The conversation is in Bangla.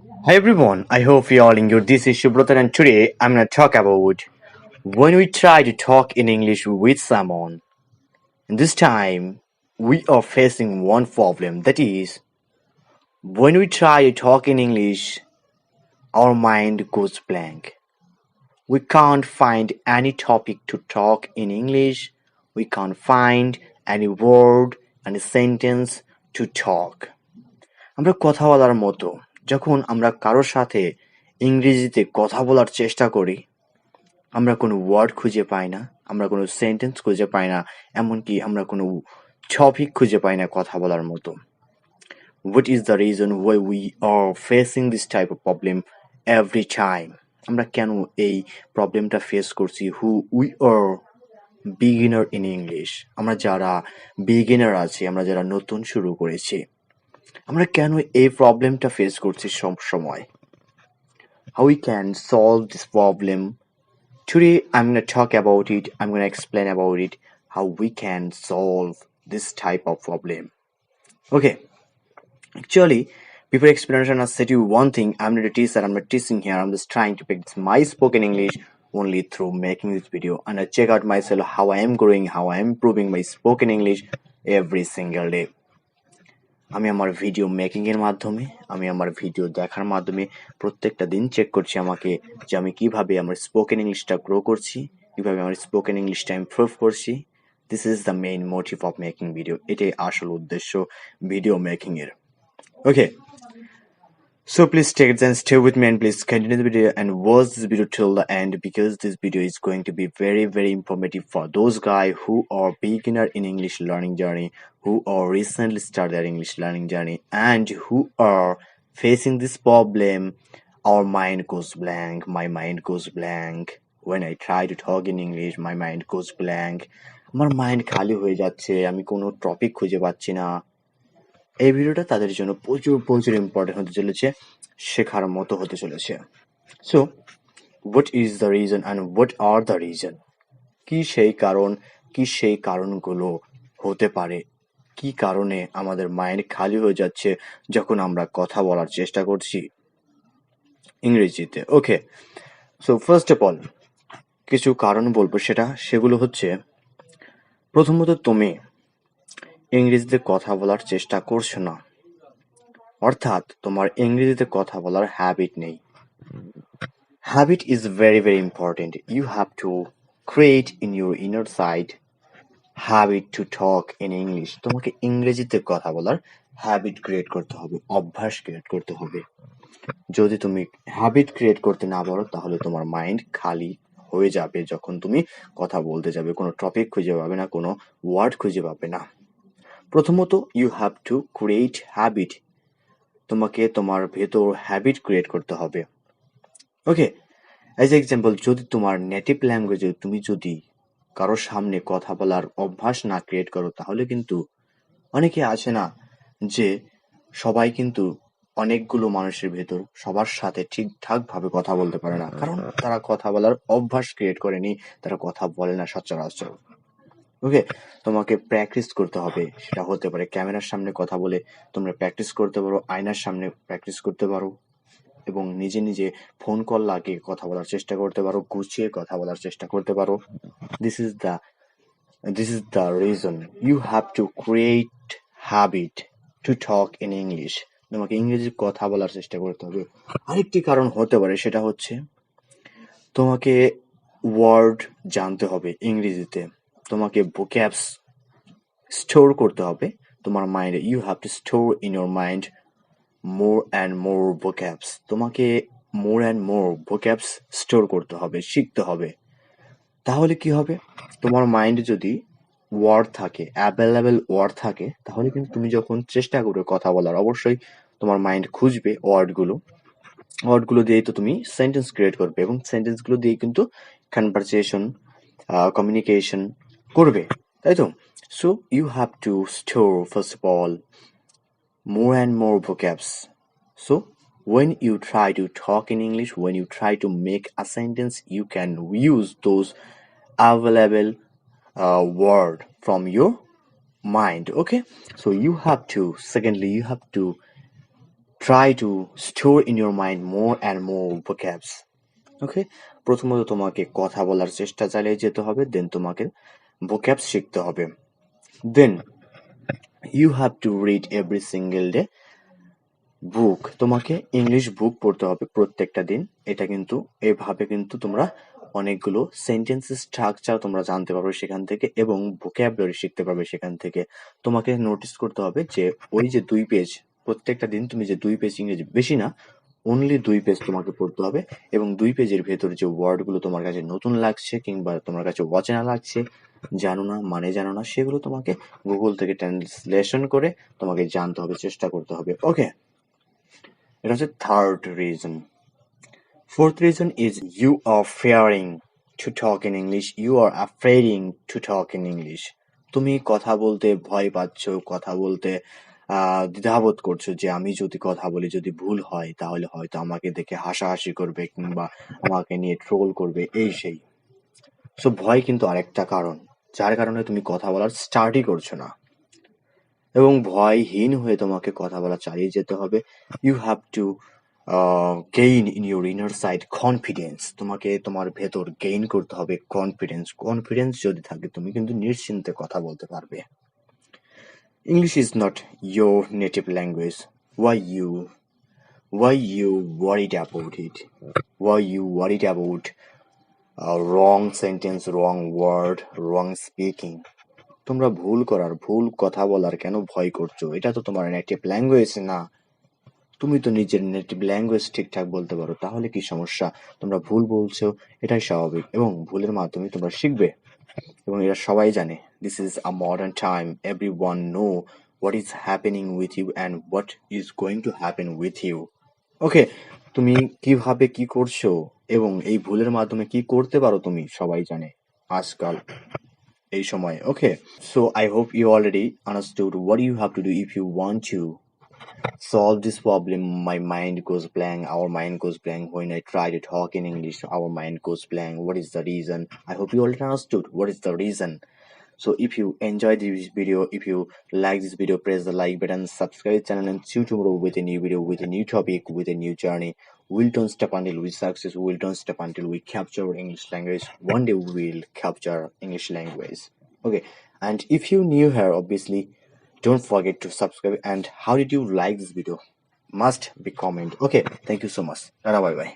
Hi everyone, I hope you all enjoyed. This is Shubhratan and today I'm gonna talk about when we try to talk in English with someone. And this time we are facing one problem, that is when we try to talk in English, our mind goes blank. We can't find any topic to talk in English. We can't find any word, any sentence to talk. আমরা কথা বলার মতো যখন আমরা কারোর সাথে ইংরেজিতে কথা বলার চেষ্টা করি, আমরা কোনো ওয়ার্ড খুঁজে পাই না, আমরা কোনো সেন্টেন্স খুঁজে পাই না, এমনকি আমরা কোনো টপিক খুঁজে পাই না কথা বলার মতো. What is the reason why we are facing this type of problem every time? আমরা কেন এই প্রবলেমটা ফেস করছি? Who we are beginner in English. আমরা যারা বিগিনার আছি, আমরা যারা নতুন শুরু করেছি, আমরা কেন এই প্রবলেমটা ফেস করছি সব সময়? How we can solve this problem? Today I'm going to talk about it. I'm going to explain about it, how we can solve this type of problem. Okay, actually, before explanation, I'll say to you one thing. I'm not a teacher, I'm not teaching here. I'm just trying to practice my spoken English only through making this video. And I check out myself how I am growing, how I am improving my spoken English every single day. আমি আমার ভিডিও মেকিং এর মাধ্যমে, আমি আমার ভিডিও দেখার মাধ্যমে প্রত্যেকটা দিন চেক করছি আমাকে যে আমি কিভাবে আমার স্পোকেন ইংলিশটা গ্রো করছি, কিভাবে আমার স্পোকেন ইংলিশটা ইমপ্রুভ করছি. This is the main motive of making video. এটাই আসল উদ্দেশ্য ভিডিও মেকিং এর. Okay, so please take it and stay with me and please continue the video and watch this video till the end, because this video is going to be very informative for those guys who are beginner in English learning journey, who are recently started their English learning journey, and who are facing this problem. Our mind goes blank, my mind goes blank. When I try to talk in English, my mind goes blank. আমার মাইন্ড খালি হয়ে যাচ্ছে, আমি কোনো টপিক খুঁজে পাচ্ছি না. এই ভিডিওটা তাদের জন্য প্রচুর ইম্পর্টেন্ট হতে চলেছে, শেখার মতো হতে চলেছে. So what is the reason and what are the reason? কি সেই কারণ, কি সেই কারণগুলো হতে পারে, কি কারণে আমাদের মাইন্ড খালি হয়ে যাচ্ছে যখন আমরা কথা বলার চেষ্টা করছি ইংরেজিতে. ওকে, সো ফার্স্ট অফ অল কিছু কারণ বলবো, সেগুলো হচ্ছে, প্রথমত তুমি ইংরেজিতে কথা বলার চেষ্টা করছো না, অর্থাৎ তোমার ইংরেজিতে কথা বলার হ্যাবিট নেই. Habit is very important. You have to create in your inner side habit to talk in English. তোমাকে ইংরেজিতে কথা বলার হ্যাবিট ক্রিয়েট করতে হবে, অভ্যাস ক্রিয়েট করতে হবে. যদি তুমি হ্যাবিট ক্রিয়েট করতে না পারো, তাহলে তোমার মাইন্ড খালি হয়ে যাবে যখন তুমি কথা বলতে যাবে, কোনো টপিক খুঁজে পাবে না, কোনো ওয়ার্ড খুঁজে পাবে না. প্রথমত you have to create habit. তোমাকে তোমার ভেতর হ্যাবিট ক্রিয়েট করতে হবে. ওকে, অ্যাজ এক্সাম্পল, যদি তোমার নেটিভ ল্যাঙ্গুয়েজে তুমি যদি কারোর সামনে কথা বলার অভ্যাস না ক্রিয়েট করো, তাহলে কিন্তু অনেকে আছে না যে সবাই কিন্তু অনেকগুলো মানুষের ভেতর সবার সাথে ঠিকঠাক ভাবে কথা বলতে পারে না, কারণ তারা কথা বলার অভ্যাস ক্রিয়েট করেনি, তারা কথা বলে না সচরাচর. ওকে, তোমাকে প্র্যাকটিস করতে হবে. সেটা হতে পারে ক্যামেরার সামনে কথা বলে তোমরা প্র্যাকটিস করতে পারো, আয়নার সামনে প্র্যাকটিস করতে পারো, এবং নিজে ফোন কল লাগিয়ে কথা বলার চেষ্টা করতে পারো, গুছিয়ে কথা বলার চেষ্টা করতে পারো. This is the reason. You have to create habit to talk in English. তোমাকে ইংরেজি কথা বলার চেষ্টা করতে হবে. আরেকটি কারণ হতে পারে, সেটা হচ্ছে তোমাকে ওয়ার্ড জানতে হবে ইংরেজিতে, তোমাকে ভোক্যাবস স্টোর করতে হবে তোমার মাইন্ডে. You have to store in your mind more and more vocabs. তোমাকে more and more vocabs store করতে হবে, শিখতে হবে. তাহলে কি হবে, তোমার মাইন্ডে যদি ওয়ার্ড থাকে, অ্যাভেলেবেল ওয়ার্ড থাকে, তাহলে কিন্তু তুমি যখন চেষ্টা করবে কথা বলার, অবশ্যই তোমার মাইন্ড খুঁজবে ওয়ার্ডগুলো দিয়েই তো তুমি সেন্টেন্স ক্রিয়েট করবে, এবং সেন্টেন্সগুলো দিয়ে কিন্তু কনভারসেশন, কমিউনিকেশন করবে, তাই তো? So you have to store first of all more and more vocabs. So when you try to talk in English, when you try to make a sentence, you can use those available word from your mind. Okay, so you have to, secondly, you have to try to store in your mind more and more vocabs. ওকে, প্রথমত তোমাকে কথা বলার চেষ্টা চালিয়ে যেতে হবে, দেন তোমাকে vocabs শিখতে হবে, দেন you have to read every single day বুক, তোমাকে ইংলিশ বুক পড়তে হবে প্রত্যেকটা দিন। এটা কিন্তু এভাবে কিন্তু তোমরা অনেকগুলো সেন্টেন্সেস স্ট্রাকচার তোমরা জানতে পারবে সেখান থেকে এবং ভোকাবুলারি শিখতে পারবে সেখান থেকে। তোমাকে নোটিস করতে হবে যে ওই যে 2 পেজ, প্রত্যেকটা দিন তুমি যে 2 পেজ ইংরেজি, বেশি না, অনলি 2 পেজ তোমাকে পড়তে হবে এবং 2 পেজের ভেতর যে ওয়ার্ডগুলো তোমার কাছে নতুন লাগছে কিংবা তোমার কাছে অচেনা লাগছে, জানো না, মানে জানো না, সেগুলো তোমাকে গুগল থেকে ট্রান্সলেশন করে তোমাকে জানতে হবে, চেষ্টা করতে হবে। ওকে, এটা হচ্ছে third reason. Fourth reason is you are fearing to talk in English. You are afraid to talk in English. তুমি কথা বলতে ভয় পাচ্ছ, কথা বলতে দ্বিধাবোধ করছো যে আমি যদি কথা বলি, যদি ভুল হয় তাহলে হয়তো আমাকে দেখে হাসাহাসি করবে কিংবা আমাকে নিয়ে ট্রোল করবে, এই সেই। সো ভয় কিন্তু আরেকটা কারণ যার কারণে তুমি কথা বলার স্টার্টই করছো না এবং ভয়হীন হয়ে তোমাকে কথা বলা চালিয়ে যেতে হবে। You have to gain in your inner side confidence. তোমাকে তোমার ভেতর গেইন করতে হবে কনফিডেন্স। কনফিডেন্স যদি থাকে তুমি কিন্তু নিশ্চিন্তে কথা বলতে পারবে। English is not your native language. Why you worried about it? Why you worried about wrong sentence, wrong word, wrong speaking? তোমরা ভুল কথা বলার কেন ভয় করছো? এটা তো তোমার নেটিভ ল্যাঙ্গুয়েজ না। তুমি তো নিজের নেটিভ ল্যাঙ্গুয়েজ ঠিকঠাক বলতে পারো, তাহলে কি সমস্যা? তোমরা ভুল বলছো, এটাই স্বাভাবিক এবং ভুলের মাধ্যমে তোমরা শিখবে এবং এটা সবাই জানে। This is a modern time, everyone know what is happening with you and what is going to happen with you. Okay, তুমি কিভাবে কি করছো এবং এই ভুলের মাধ্যমে কি করতে পারো তুমি সবাই জানে আজকাল এই সময়। Okay, so I hope you already understood what you have to do if you want to solve this problem. My mind goes blank, our mind goes blank when I try to talk in English. Our mind goes blank. What is the reason? I hope you already understood what is the reason. So if you enjoyed this video, if you like this video, press the like button, subscribe the channel, and see you tomorrow with a new video, with a new topic, with a new journey. We'll don't stop until we success. We'll don't stop until we capture English language. One day we will capture English language. Okay, and if you new here, obviously don't forget to subscribe. And how did you like this video? Must be comment. Okay, thank you so much. Bye bye.